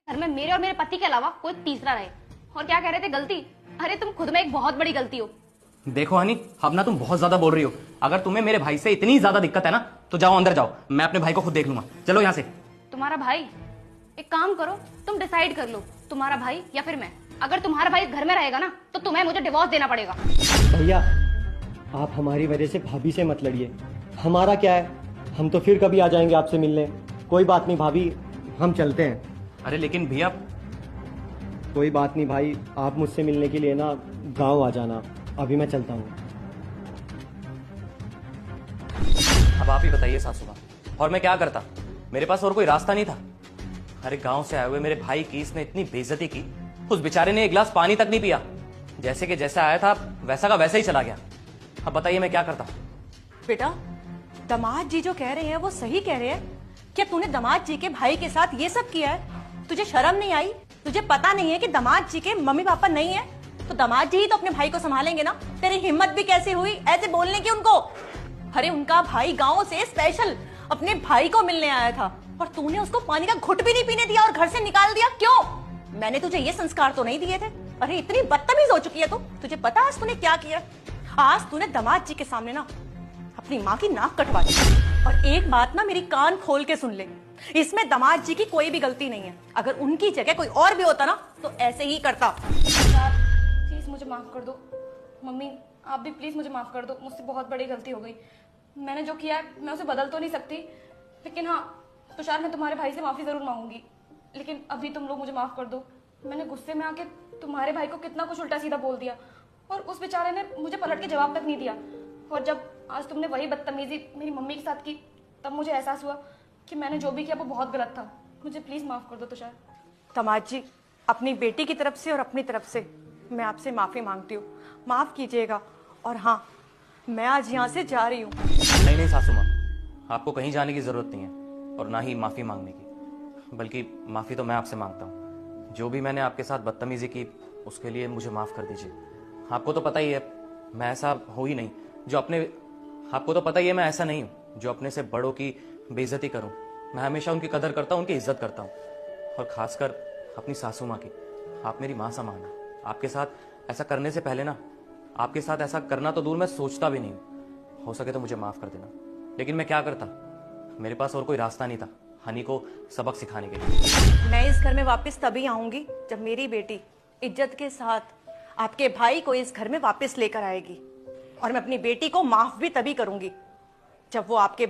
घर में मेरे और मेरे पति के अलावा कोई तीसरा रहे। और क्या कह रहे थे, गलती? अरे तुम खुद में एक बहुत बड़ी गलती हो। देखो हनी, अब ना तुम बहुत ज्यादा बोल रही हो। अगर तुम्हें मेरे भाई से इतनी ज्यादा दिक्कत है ना तो जाओ अंदर जाओ, मैं अपने भाई को खुद देख लूंगा। चलो यहाँ से। तुम्हारा भाई? एक काम करो, तुम डिसाइड कर लो, तुम्हारा भाई या फिर मैं। अगर तुम्हारा भाई घर में रहेगा ना तो तुम्हें मुझे डिवोर्स देना पड़ेगा। भैया, आप हमारी वजह से भाभी से मत लड़िए। हमारा क्या है, हम तो फिर कभी आ जाएंगे आपसे मिलने। कोई बात नहीं भाभी, हम चलते हैं। अरे लेकिन भैया। कोई बात नहीं भाई, आप मुझसे मिलने के लिए ना गांव आ जाना। अभी मैं चलता हूँ। अब आप ही बताइए सासू माँ, और मैं क्या करता? मेरे पास और कोई रास्ता नहीं था। अरे गांव से आए हुए मेरे भाई की इसने इतनी बेइज्जती की, उस बेचारे ने एक गिलास पानी तक नहीं पिया। जैसे कि जैसा आया था वैसा का वैसा ही चला गया। अब बताइए मैं क्या करता? बेटा, दामाद जी जो कह रहे हैं वो सही कह रहे हैं। क्या तूने दामाद जी के भाई के साथ ये सब किया है? तुझे शर्म नहीं आई? तुझे पता नहीं है कि दामाद जी के मम्मी पापा नहीं है? तो दामाद जी ही तो अपने भाई को संभालेंगे ना। तेरी हिम्मत भी कैसी हुई ऐसे बोलने की उनको? अरे उनका भाई गांव से स्पेशल अपने भाई को मिलने आया था और तूने उसको पानी का घुट भी नहीं पीने दिया और घर से निकाल दिया। क्यों? मैंने तुझे ये संस्कार तो नहीं दिए थे? अरे इतनी बदतमीज हो चुकी है तू। तुझे पता आज तूने क्या किया? आज तूने दामाद जी के सामने ना अपनी माँ की नाक कटवा दी। और एक बात ना मेरी कान खोल के सुन ले, इसमें दामाद जी की कोई भी गलती नहीं है। अगर उनकी जगह कोई और भी होता ना तो ऐसे ही करता। प्लीज मुझे माफ कर दो। मम्मी आप भी प्लीज मुझे माफ कर दो, मुझसे बहुत बड़ी गलती हो गई। मैंने जो किया है मैं उसे बदल तो नहीं सकती, लेकिन हाँ तुषार, मैं तुम्हारे भाई से माफी जरूर मांगूंगी। लेकिन अभी तुम लोग मुझे माफ कर दो। मैंने गुस्से में आके तुम्हारे भाई को कितना कुछ उल्टा सीधा बोल दिया और उस बेचारे ने मुझे पलट के जवाब तक नहीं दिया। और जब आज तुमने वही बदतमीजी मेरी मम्मी के साथ की तब मुझे एहसास हुआ कि मैंने जो भी किया वो बहुत गलत था। मुझे प्लीज माफ कर दो तुषार। दामाद जी, अपनी बेटी की तरफ से और अपनी तरफ से मैं आपसे माफी मांगती हूँ। माफ कीजिएगा। और हाँ, मैं आज यहाँ से जा रही हूँ। नहीं नहीं सासू माँ, आपको कहीं जाने की जरूरत नहीं है और ना ही माफी मांगने की, बल्कि माफी तो मैं आपसे मांगता हूँ। जो भी मैंने आपके साथ बदतमीजी की उसके लिए मुझे माफ कर दीजिए। आपको तो पता ही है मैं ऐसा हो ही नहीं जो अपने आपको तो पता ही है मैं ऐसा नहीं हूँ जो अपने से बड़ों की बेइज्जती करूँ। मैं हमेशा उनकी कदर करता हूँ, उनकी इज्जत करता हूँ, और खासकर अपनी सासू माँ की। आप मेरी माँ समान है। आपके साथ ऐसा करने से पहले ना, आपके साथ ऐसा करना तो दूर मैं सोचता भी नहीं हूँ। हो सके तो मुझे माफ कर देना। लेकिन मैं क्या करता, मेरे पास और कोई रास्ता नहीं था हनी को सबक सिखाने के लिए। मैं इस घर में वापस तभी आऊंगी जब मेरी बेटी इज्जत के साथ आपके भाई को इस घर में वापस लेकर आएगी। और मैं अपनी बेटी को माफ भी तभी करूंगी जब वो आपके